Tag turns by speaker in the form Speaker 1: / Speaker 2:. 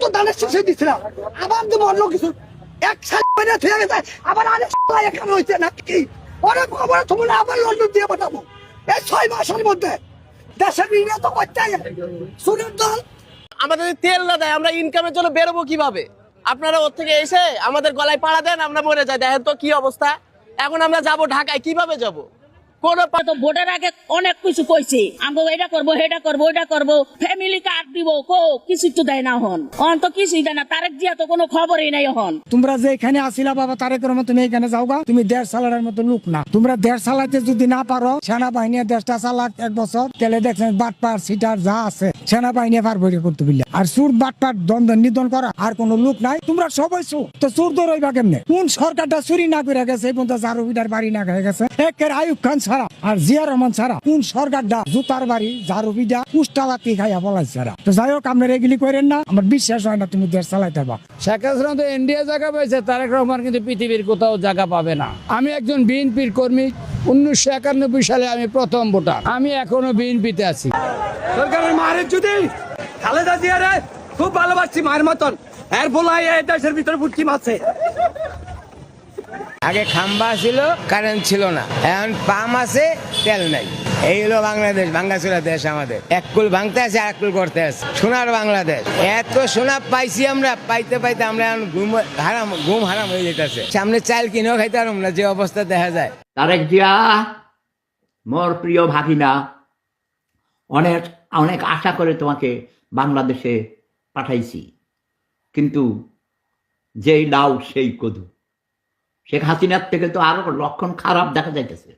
Speaker 1: তো দানের শেষে দিছিলাম, আবার দেবো অন্য কিছু। এক সাল থেকে গেছে, আবার আরেক সাল এখানে হয়েছে নাকি অনেক খবর তোমরা আবার লন্ডন দিয়ে পাঠাবো এই 6 মাসের মধ্যে। দেশের ঋণ তো করতে সুরের দল
Speaker 2: আমাদের তেল না দেয়, আমরা ইনকামের জন্য বেরোবো কিভাবে? আপনারা ওর থেকে এসে আমাদের গলায় পাড়া দেন, আমরা মরে যাই। দেখেন তো কি অবস্থা। এখন আমরা যাব ঢাকায়, কিভাবে যাব?
Speaker 3: তো ভোটের আগে অনেক কিছু কইছে, আমরা এটা করবো সেটা করবো ওইটা করবো, ফ্যামিলি কার্ড দিব, কিছু তো দেয় না হন তো কিছুই দেয় না। তারেক জিয়া তো কোনো খবরই নাই হন।
Speaker 4: তোমরা যে এখানে আসিলা বাবা তারেকের মতো তুমি এখানে যাওগা, তুমি দেশ চালানোর মতো লোক না। তোমরা দেশ চালাতে যদি না পারো, সেনাবাহিনী দেশটা চালাক 1 বছর, তাহলে দেখছেন বাটপার সিটার যা আছে সেনাবাহিনী পারবো করতে পারলে। আর সুর বাটপার দ্বন্দ্ব নিধন করা আর কোন লোক নাই। তোমরা সবাই চোর, তো চোর তো রইবা কেমনে? কোন সরকারটা চুরি না করে গেছে এই পর্যন্ত জারুবিটার বাড়ি না খেয়ে গেছে? একের আইয়ুব খান ছাড়া আর জিয়া রহমান ছাড়া কোন সরকারটা জুতার বাড়ি জারুবিটা পুষ্টালাতি খাইয়া বলাইছে? তো যাই হোক, আপনারা এগুলি করেন না, আমার বিশ্বাস হয় না তুমি দেশ চালাইতে পারবা।
Speaker 5: শেখ হাসিনা তো ইন্ডিয়া জায়গা পেয়েছে, তারেক রহমান কিন্তু পৃথিবীর কোথাও জায়গা পাবে না। আমি একজন বিএনপির কর্মী, 1991 সালে আমি প্রথম ভোটার, আমি এখনো বিএনপিতে আছি।
Speaker 1: সরকারের মায়ের যদি খালেদা জিয়ারে খুব ভালোবাসছি মায়ের মতন, এর বলাই এই দেশের ভিতরে ফুটকি মারছে।
Speaker 6: আগে খাম্বা ছিল, কারেন্ট ছিল না, এখন পাম আছে, তেল নাই। এই হলো বাংলাদেশ, ভাঙ্গাচোরা দেশ আমাদের। এক কুল ভাঙতে আছে, আর এক কুল করতে আছে। সোনার বাংলাদেশ, এত সোনা পাইছি আমরা, পাইতে পাইতে আমরা এখন ঘুম হারাম হয়ে যেতেছে। সামনে চাল কিনেও খাইতে পারব না, যে অবস্থা দেখা যায়।
Speaker 7: তারেক জিয়া মোর প্রিয় ভাগিনা, অনেক অনেক আশা করে তোমাকে বাংলাদেশে পাঠাইছি, কিন্তু যেই লাউ সেই কদু। শেখ হাসিনার থেকে তো আরো লক্ষণ খারাপ দেখা যাইতেছে।